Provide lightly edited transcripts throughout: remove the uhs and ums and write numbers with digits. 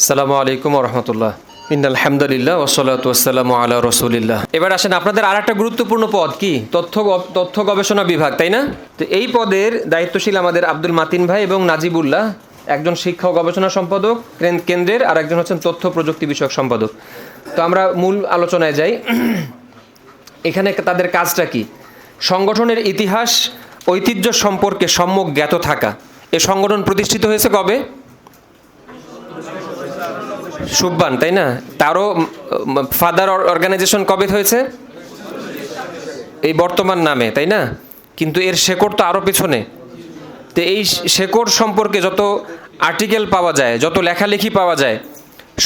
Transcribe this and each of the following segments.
আসসালামু আলাইকুম রহমতুল্লাহ। ইন্নাল হামদুলিল্লাহ ওয়াসসালাতু ওয়াসসালামু আলা রাসূলিল্লাহ। এবার আসেন আপনাদের আরেকটা গুরুত্বপূর্ণ পদ কি তথ্য গবেষণা বিভাগ, তাই না? তো এই পদের দায়িত্বশীল আমাদের আব্দুল মাতিন ভাই এবং নাজিবুল্লাহ, একজন শিক্ষা ও গবেষণা সম্পাদক কেন্দ্রের, আর একজন হচ্ছেন তথ্য প্রযুক্তি বিষয়ক সম্পাদক। তো আমরা মূল আলোচনায় যাই। এখানে তাদের কাজটা কি? সংগঠনের ইতিহাস ঐতিহ্য সম্পর্কে সম্যক জ্ঞাত থাকা। এই সংগঠন প্রতিষ্ঠিত হয়েছে কবে? সুব্বান, তাই না? তারও ফাদার অর্গানাইজেশন কবে হয়েছে? এই বর্তমান নামে, তাই না? কিন্তু এর শেকড় তো আরও পেছনে। তো এই শেকড় সম্পর্কে যত আর্টিকেল পাওয়া যায়, যত লেখালেখি পাওয়া যায়,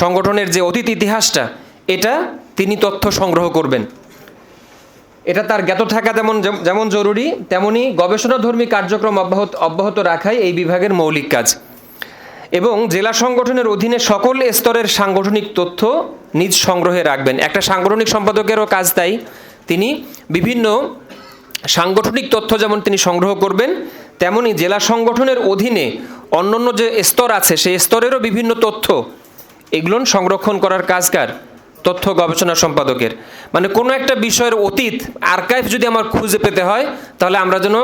সংগঠনের যে অতীত ইতিহাসটা, এটা তিনি তথ্য সংগ্রহ করবেন। এটা তার জ্ঞাত থাকা যেমন জরুরি, তেমনি গবেষণাধর্মী কার্যক্রম অব্যাহত রাখাই এই বিভাগের মৌলিক কাজ। এবং জেলা সংগঠনের অধীনে সকল স্তরের সাংগঠনিক তথ্য নিজ সংগ্রহে রাখবেন। একটা সাংগঠনিক সম্পাদকেরও কাজ তাই। তিনি বিভিন্ন সাংগঠনিক তথ্য যেমন তিনি সংগ্রহ করবেন, তেমনি জেলা সংগঠনের অধীনে অন্যান্য যে স্তর আছে সেই স্তরেরও বিভিন্ন তথ্য এগুলো সংরক্ষণ করার কাজ কার? তথ্য গবেষণা সম্পাদকের। মানে কোনো একটা বিষয়ের অতীত আর্কাইভ যদি আমার খুঁজে পেতে হয়, তাহলে আমরা যেন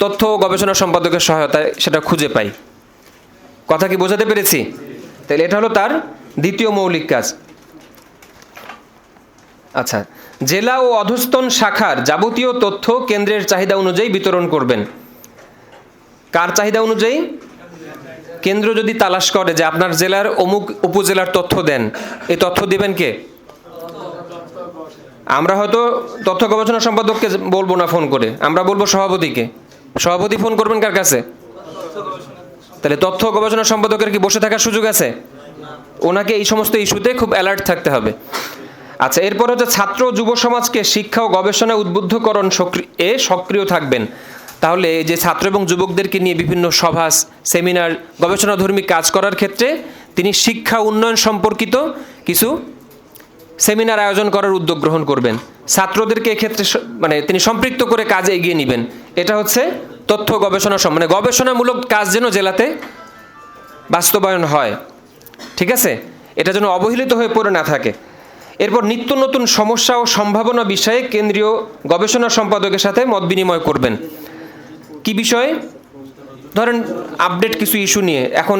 তথ্য গবেষণা সম্পাদকের সহায়তায় সেটা খুঁজে পাই। কথা কি বোঝাতে পেরেছি? তাহলে এটা হলো তার দ্বিতীয় মৌলিক কাজ। আচ্ছা, জেলা ও অধস্তন শাখার যাবতীয় তথ্য কেন্দ্রের চাহিদা অনুযায়ী বিতরণ করবেন। কার চাহিদা অনুযায়ী? কেন্দ্র যদি তালাশ করে যে আপনার জেলার অমুক উপজেলার তথ্য দেন, এই তথ্য দিবেন কে? আমরা হয়তো তথ্য গবেষণা সম্পাদককে বলবো না ফোন করে, আমরা বলবো সভাপতিকে। সভাপতি ফোন করবেন কার কাছে? তাহলে তথ্য গবেষণা সম্পাদকের কি বসে থাকার সুযোগ আছে? ওনাকে এই সমস্ত ইস্যুতে খুব অ্যালার্ট থাকতে হবে। আচ্ছা, এরপর হচ্ছে ছাত্র যুব সমাজকে শিক্ষা ও গবেষণা উদ্বুদ্ধকরণ সক্রিয় থাকবেন। তাহলে এই যে ছাত্র এবং যুবকদেরকে নিয়ে বিভিন্ন সভা, সেমিনার, গবেষণাধর্মী কাজ করার ক্ষেত্রে তিনি শিক্ষা উন্নয়ন সম্পর্কিত কিছু সেমিনার আয়োজন করার উদ্যোগ গ্রহণ করবেন। ছাত্রদেরকে এক্ষেত্রে তিনি সম্পৃক্ত করে কাজে এগিয়ে নেবেন। এটা হচ্ছে তথ্য গবেষণা গবেষণামূলক কাজ যেন জেলাতে বাস্তবায়ন হয়। ঠিক আছে? এটা যেন অবহেলিত হয়ে পড়ে না থাকে। এরপর নিত্য নতুন সমস্যা ও সম্ভাবনা বিষয়ে কেন্দ্রীয় গবেষণা সম্পাদকের সাথে মত বিনিময় করবেন। কি বিষয়ে? ধরেন আপডেট কিছু ইস্যু নিয়ে, এখন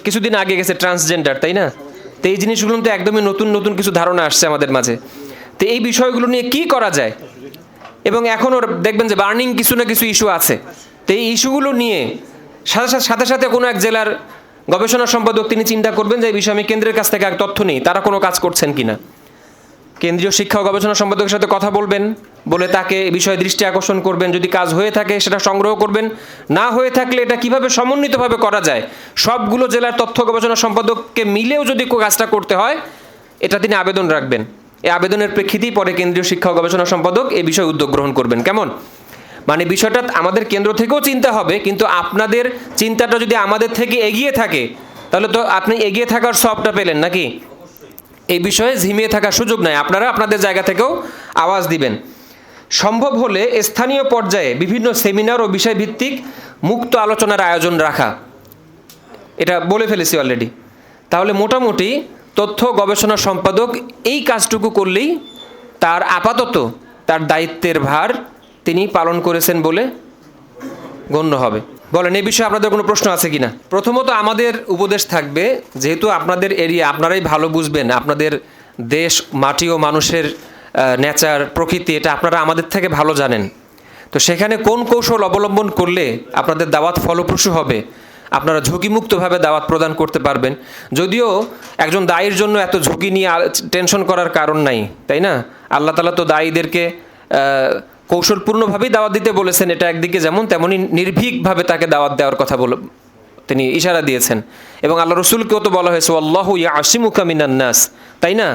কিছুদিন আগে গেছে ট্রান্সজেন্ডার, তাই না? তো এই জিনিসগুলো তো একদমই নতুন নতুন কিছু ধারণা আসছে আমাদের মাঝে। তো এই বিষয়গুলো নিয়ে কি করা যায়, এবং এখনও দেখবেন যে বার্নিং কিছু না কিছু ইস্যু আছে। তো এই ইস্যুগুলো নিয়ে সাথে সাথে কোনো এক জেলার গবেষণা সম্পাদক তিনি চিন্তা করবেন যে এই বিষয়ে আমি কেন্দ্রের কাছ থেকে এক তথ্য নিই, তারা কোনো কাজ করছেন কিনা। কেন্দ্রীয় শিক্ষা ও গবেষণা সম্পাদকের সাথে কথা বলবেন, বলে তাকে এই বিষয়ে দৃষ্টি আকর্ষণ করবেন। যদি কাজ হয়ে থাকে সেটা সংগ্রহ করবেন, না হয়ে থাকলে এটা কিভাবে সমন্বিতভাবে করা যায়, সবগুলো জেলার তথ্য গবেষণা সম্পাদককে মিলেও যদি কাজটা করতে হয়, এটা তিনি আবেদন রাখবেন। এই আবেদনের প্রেক্ষিতেই পরে কেন্দ্রীয় শিক্ষা ও গবেষণা সম্পাদক এই বিষয়ে উদ্যোগ গ্রহণ করবেন। কেমন? মানে বিষয়টা আমাদের কেন্দ্র থেকেও চিন্তা হবে, কিন্তু আপনাদের চিন্তাটা যদি আমাদের থেকে এগিয়ে থাকে, তাহলে তো আপনি এগিয়ে থাকার সবটা পেলেন নাকি? এই বিষয়ে ঝিমিয়ে থাকার সুযোগ নাই, আপনারা আপনাদের জায়গা থেকেও আওয়াজ দিবেন। সম্ভব হলে স্থানীয় পর্যায়ে বিভিন্ন সেমিনার ও বিষয়ভিত্তিক মুক্ত আলোচনার আয়োজন রাখা। এটা বলে ফেলেছি অলরেডি। তাহলে মোটামুটি তথ্য গবেষণা সম্পাদক এই কাজটুকু করলেই তার আপাতত তার দায়িত্বের ভার তিনি পালন করেছেন বলে গণ্য হবে। বলেন, এই বিষয়ে আপনাদের কোনো প্রশ্ন আছে কিনা? প্রথমত আমাদের উপদেশ থাকবে, যেহেতু আপনাদের এরিয়া আপনারাই ভালো বুঝবেন, আপনাদের দেশ, মাটি ও মানুষের নেচার, প্রকৃতি, এটা আপনারা আমাদের থেকে ভালো জানেন। তো সেখানে কোন কৌশল অবলম্বন করলে আপনাদের দাওয়াত ফলপ্রসূ হবে, আপনারা ঝুঁকিমুক্তভাবে দাওয়াত প্রদান করতে পারবেন। যদিও একজন দায়ীর জন্য এত ঝুঁকি নিয়ে টেনশন করার কারণ নাই, তাই না? আল্লাহ তাআলা তো দায়ীদেরকে কৌশলপূর্ণভাবেই দাওয়াত দিতে বলেছেন। এটা একদিকে যেমন, তেমনি নির্ভীকভাবে তাকে দাওয়াত দেওয়ার কথা তিনি ইশারা দিয়েছেন। এবং আল্লাহ রসুলকেও তো বলা হয়েছে আল্লাহু ইয়াসিমুকা মিনান নাস, তাই না?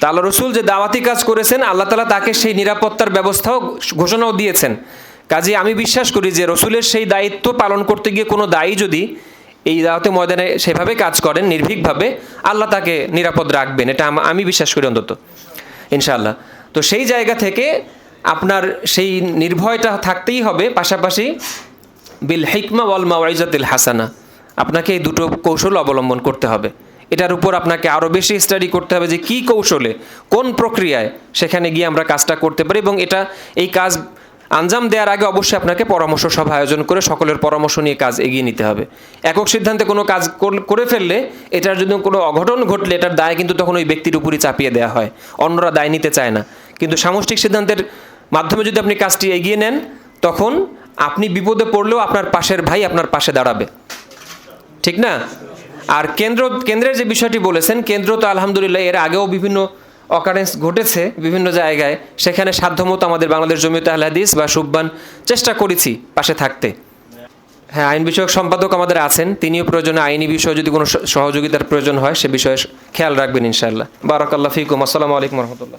তা আল্লাহ রসুল যে দাওয়াতি কাজ করেছেন, আল্লাহ তাআলা তাকে সেই নিরাপত্তার ব্যবস্থাও ঘোষণাও দিয়েছেন। কাজে আমি বিশ্বাস করি যে রসুলের সেই দায়িত্ব পালন করতে গিয়ে কোনো দায়ী যদি এই দাওয়াতে ময়দানে সেভাবে কাজ করেন নির্ভীকভাবে, আল্লাহ তাকে নিরাপদ রাখবেন, এটা আমি বিশ্বাস করি অন্তত, ইনশাআল্লাহ। তো সেই জায়গা থেকে আপনার সেই নির্ভয়টা থাকতেই হবে। পাশাপাশি বিল হিকমা ওয়াল মাওয়াইজাতিল হাসানা, আপনাকে এই দুটো কৌশল অবলম্বন করতে হবে। এটার উপর আপনাকে আরও বেশি স্টাডি করতে হবে যে কী কৌশলে, কোন প্রক্রিয়ায় সেখানে গিয়ে আমরা কাজটা করতে পারি, এবং এই কাজ আঞ্জাম দেওয়ার আগে অবশ্যই আপনাকে পরামর্শ সভা আয়োজন করে সকলের পরামর্শ নিয়ে কাজ এগিয়ে নিতে হবে। একক সিদ্ধান্তে কোনো কাজ করে ফেললে এটার যদি কোনো অঘটন ঘটলে এটার দায় কিন্তু তখন ওই ব্যক্তির উপরই চাপিয়ে দেওয়া হয়, অন্যরা দায় নিতে চায় না। কিন্তু সামষ্টিক সিদ্ধান্তের মাধ্যমে যদি আপনি কাজটি এগিয়ে নেন, তখন আপনি বিপদে পড়লেও আপনার পাশের ভাই আপনার পাশে দাঁড়াবে, ঠিক না? আর কেন্দ্রের যে বিষয়টি বলেছেন, কেন্দ্র তো আলহামদুলিল্লাহ এর আগেও বিভিন্ন অকারেন্স ঘটেছে বিভিন্ন জায়গায়, সেখানে সাধ্যমতো আমাদের বাংলাদেশ জমিয়তে আহলে হাদিস বা সুববান চেষ্টা করেছি পাশে থাকতে। হ্যাঁ, আইন বিষয়ক সম্পাদক আমাদের আছেন, তিনিও প্রয়োজনে আইনি বিষয়ে যদি কোনো সহযোগিতার প্রয়োজন হয় সে বিষয়ে খেয়াল রাখবেন ইনশাআল্লাহ। বারাকাল্লাহ ফিকুম। আসসালামু আলাইকুম রহমতুল্লাহ।